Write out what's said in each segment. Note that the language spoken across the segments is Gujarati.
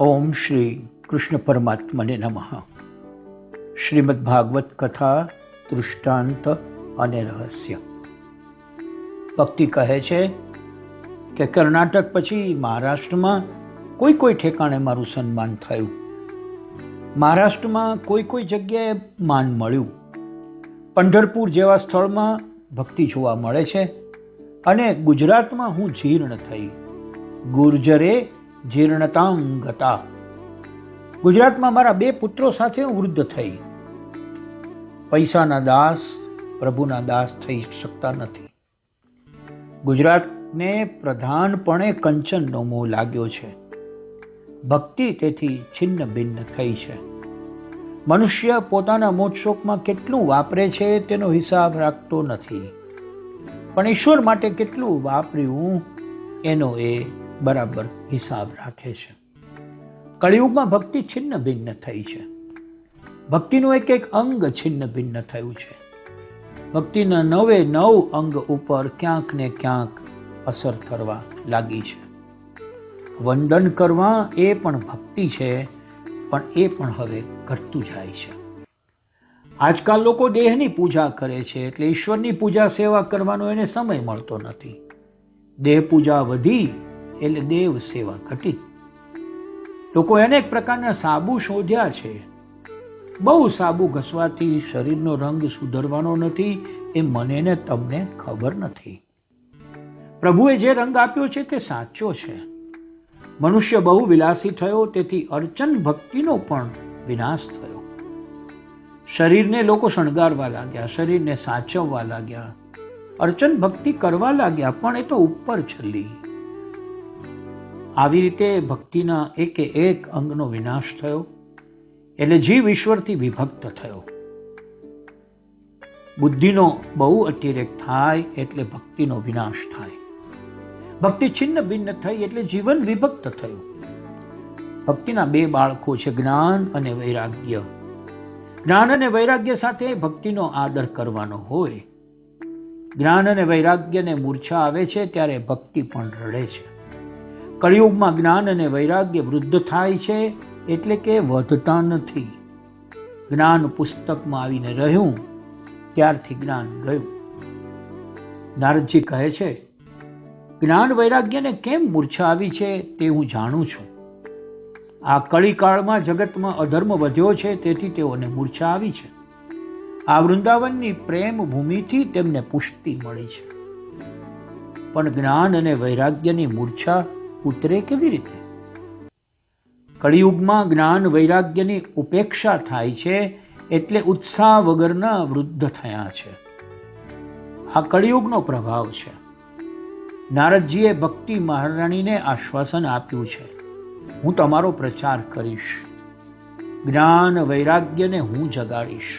ओम श्री कृष्ण परमात्मने नमः। श्रीमद् भागवत कथा दृष्टांत અને રહસ્ય। ભક્તિ કહે છે કે કર્ણાટક પછી મહારાષ્ટ્રમાં કોઈ ઠેકાણે મારું સન્માન થયું, મહારાષ્ટ્રમાં કોઈ જગ્યાએ માન મળ્યું, પંઢરપુર જેવા સ્થળમાં ભક્તિ જોવા મળે છે અને ગુજરાતમાં હું જીર્ણ થઈ, ગુર્જરે જીર્ણતામ ગતા। ગુજરાતમાં મારા 2 પુત્રો સાથે હું વૃદ્ધ થઈ। પૈસાના દાસ પ્રભુના દાસ થઈ શકતા નથી। ગુજરાતને પ્રધાનપણે કંચનનો મોહ લાગ્યો છે, ભક્તિ તેથી છિન્ન ભિન્ન થઈ છે। મનુષ્ય પોતાના મોજશોખમાં કેટલું વાપરે છે તેનો હિસાબ રાખતો નથી, પણ ઈશ્વર માટે કેટલું વાપર્યું એનો એ બરાબર હિસાબ રાખે છે। કળિયુગમાં ભક્તિ છિન્ન ભિન્ન થઈ છે, ભક્તિનું એક અંગ છિન્ન ભિન્ન થયું છે। ભક્તિના 9 અંગ ઉપર ક્યાંક ને ક્યાંક અસર થવા લાગી છે। વંદન કરવા એ પણ ભક્તિ છે, પણ એ પણ હવે ઘટતું જાય છે। આજકાલ લોકો દેહની પૂજા કરે છે, એટલે ઈશ્વરની પૂજા સેવા કરવાનો એને સમય મળતો નથી। દેહ પૂજા વધી એટલે દેવ સેવા ઘટી। લોકો અનેક પ્રકારના સાબુ શોધ્યા છે, બહુ સાબુ ઘસવાથી શરીરનો રંગ સુધરવાનો નથી એ મને ને તમને ખબર નથી। પ્રભુએ જે રંગ આપ્યો છે તે સાચો છે। મનુષ્ય બહુ વિલાસી થયો, તેથી અર્ચન ભક્તિનો પણ વિનાશ થયો। શરીરને લોકો શણગારવા લાગ્યા, શરીરને સાચવવા લાગ્યા, અર્ચન ભક્તિ કરવા લાગ્યા, પણ એ તો ઉપર છલ્લી। આવી રીતે ભક્તિના એક અંગનો વિનાશ થયો, એટલે જીવ ઈશ્વરથી વિભક્ત થયો। બુદ્ધિનો બહુ અતિરેક થાય એટલે ભક્તિનો વિનાશ થાય। ભક્તિ છિન્ન ભિન્ન થઈ એટલે જીવન વિભક્ત થયું। ભક્તિના 2 બાળકો છે, જ્ઞાન અને વૈરાગ્ય। જ્ઞાન અને વૈરાગ્ય સાથે ભક્તિનો આદર કરવાનો હોય। જ્ઞાન અને વૈરાગ્યને મૂર્છા આવે છે ત્યારે ભક્તિ પણ રડે છે। કળિયુગમાં જ્ઞાન અને વૈરાગ્ય વૃદ્ધ થાય છે, એટલે કે વધતા નથી। જ્ઞાન પુસ્તકમાં આવીને રહ્યું ત્યારથી જ્ઞાન ગયું। નારદજી કહે છે, જ્ઞાન વૈરાગ્યને કેમ મૂર્છા આવી છે તે હું જાણું છું। આ કળીકાળમાં જગતમાં અધર્મ વધ્યો છે, તેથી તેઓને મૂર્છા આવી છે। આ વૃંદાવનની પ્રેમ ભૂમિથી તેમને પુષ્ટિ મળી છે, પણ જ્ઞાન અને વૈરાગ્યની મૂર્છા ઉતરે કેવી રીતે? કળિયુગમાં જ્ઞાન વૈરાગ્યની ઉપેક્ષા થાય છે, એટલે ઉત્સાહ વગરના વૃદ્ધ થયા છે। આ કળિયુગનો પ્રભાવ છે। નારદજીએ ભક્તિ મહારાણીને આશ્વાસન આપ્યું છે, હું તમારો પ્રચાર કરીશ, જ્ઞાન વૈરાગ્યને હું જગાડીશ,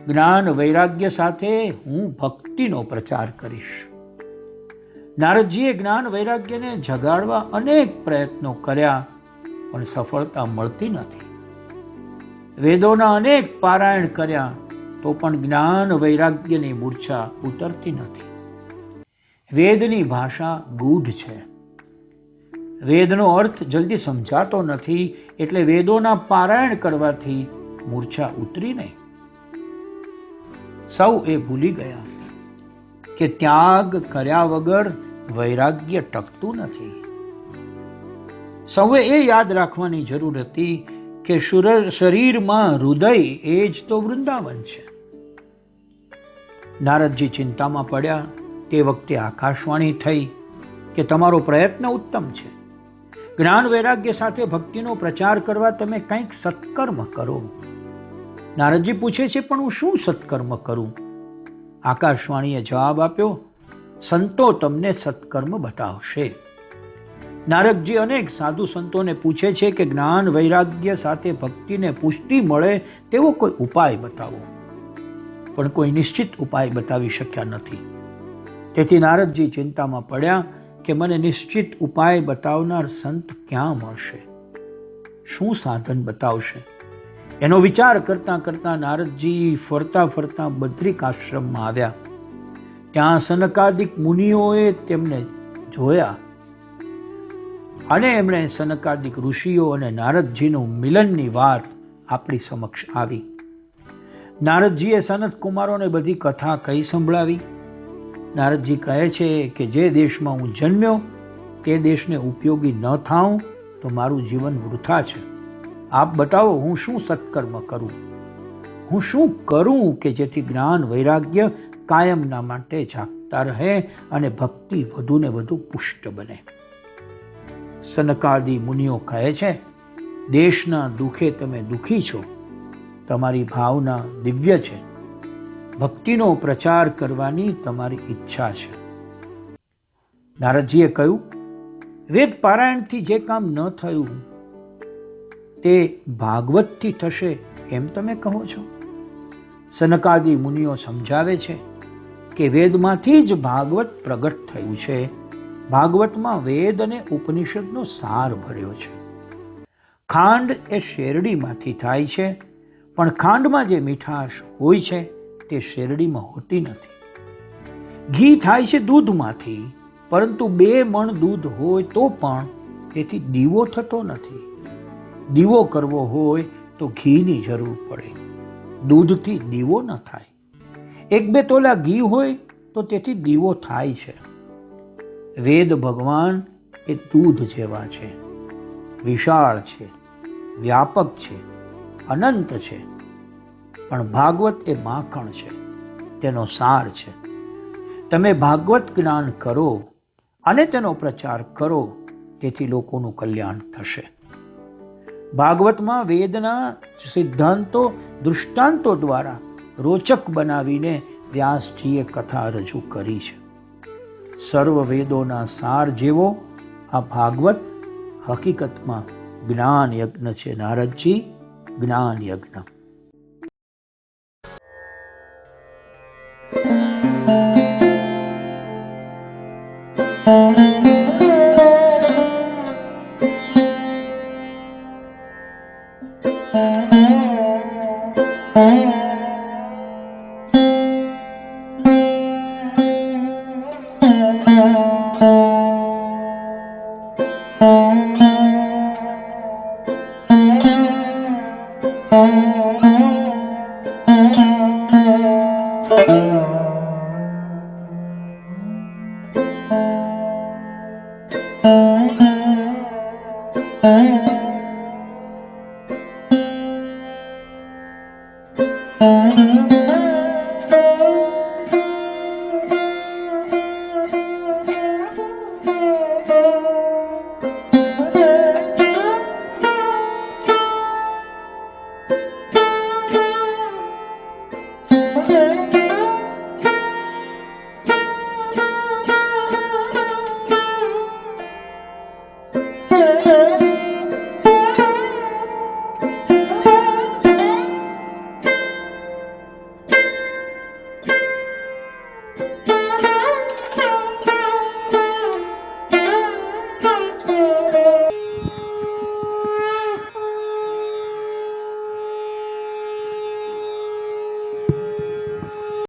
જ્ઞાન વૈરાગ્ય સાથે હું ભક્તિનો પ્રચાર કરીશ। નારદજીએ જ્ઞાન વૈરાગ્યને જગાડવા અનેક પ્રયત્નો કર્યા, પણ સફળતા મળતી નથી। વેદોના અનેક પારાયણ કર્યા તો પણ જ્ઞાન વૈરાગ્યની મૂર્છા ઉતરતી નથી। વેદની ભાષા ગૂઢ છે, વેદનો અર્થ જલ્દી સમજાતો નથી, એટલે વેદોના પારાયણ કરવાથી મૂર્છા ઉતરી નહીં। સૌ એ ભૂલી ગયા કે ત્યાગ કર્યા વગર વૈરાગ્ય ટકતું નથી। સૌએ એ યાદ રાખવાની જરૂર હતી કે શરીરમાં હૃદય એ જ તો વૃંદાવન છે। નારદજી ચિંતામાં પડ્યા તે વખતે આકાશવાણી થઈ કે તમારો પ્રયત્ન ઉત્તમ છે, જ્ઞાન વૈરાગ્ય સાથે ભક્તિનો પ્રચાર કરવા તમે કંઈક સત્કર્મ કરો। નારદજી પૂછે છે, પણ હું શું સત્કર્મ કરું? આકાશવાણીએ જવાબ આપ્યો, સંતો તમને સત્કર્મ બતાવશે। નારદજી અનેક સાધુ સંતોને પૂછે છે કે જ્ઞાન વૈરાગ્ય સાથે ભક્તિને પુષ્ટિ મળે તેવો કોઈ ઉપાય બતાવો, પણ કોઈ નિશ્ચિત ઉપાય બતાવી શક્યા નથી। તેથી નારદજી ચિંતામાં પડ્યા કે મને નિશ્ચિત ઉપાય બતાવનાર સંત ક્યાં મળશે, શું સાધન બતાવશે? એનો વિચાર કરતાં કરતાં નારદજી ફરતા બદ્રિક આશ્રમમાં આવ્યા। ત્યાં સનકાદિક મુનિઓએ તેમને જોયા। અને એમણે સનકાદિક ઋષિઓ અને નારદજીનું મિલનની વાત આપણી સમક્ષ આવી. નારદજીએ સનત કુમારોને બધી કથા કહી સંભળાવી. નારદજી કહે છે કે જે દેશમાં હું જન્મ્યો તે દેશને ઉપયોગી ન થાઉં તો મારું જીવન વૃથા છે. આપ બતાવો હું શું સત્કર્મ કરું, હું શું કરું કે જેથી જ્ઞાન વૈરાગ્ય કાયમના માટે જાગતા રહે અને ભક્તિ વધુ ને વધુ પુષ્ટ બને. સનકાદિ મુનિઓ કહે છે, દેશના દુઃખે તમે દુઃખી છો, તમારી ભાવના દિવ્ય છે, ભક્તિનો પ્રચાર કરવાની તમારી ઈચ્છા છે. નારદજીએ કહ્યું, વેદ પારાયણથી જે કામ ન થયું તે ભાગવતથી થશે એમ તમે કહો છો. સનકાદિ મુનિઓ સમજાવે છે કે વેદમાંથી જ ભાગવત પ્રગટ થયું છે. ભાગવતમાં વેદ અને ઉપનિષદનો સાર ભર્યો છે. ખાંડ એ શેરડીમાંથી થાય છે, પણ ખાંડમાં જે મીઠાશ હોય છે તે શેરડીમાં હોતી નથી. ઘી થાય છે દૂધમાંથી, પરંતુ 2 મણ દૂધ હોય તો પણ તેથી દીવો થતો નથી. દીવો કરવો હોય તો ઘીની જરૂર પડે, દૂધથી દીવો ન થાય. 1-2 તોલા ઘી હોય તો તેથી દીવો થાય છે. વેદ ભગવાન એ દૂધ જેવા છે, વિશાળ છે, વ્યાપક છે, અનંત છે. પણ ભાગવત એ માખણ છે, તેનો સાર છે. તમે ભાગવત જ્ઞાન કરો અને તેનો પ્રચાર કરો, તેથી લોકોનું કલ્યાણ થશે. ભાગવતમાં વેદના સિદ્ધાંતો દૃષ્ટાંતો દ્વારા રોચક બનાવીને વ્યાસજીએ કથા રજૂ કરી છે. સર્વ વેદોના સાર જેવો આ ભાગવત હકીકતમાં જ્ઞાન યજ્ઞ છે. નારદજી, જ્ઞાન યજ્ઞ. Thank you.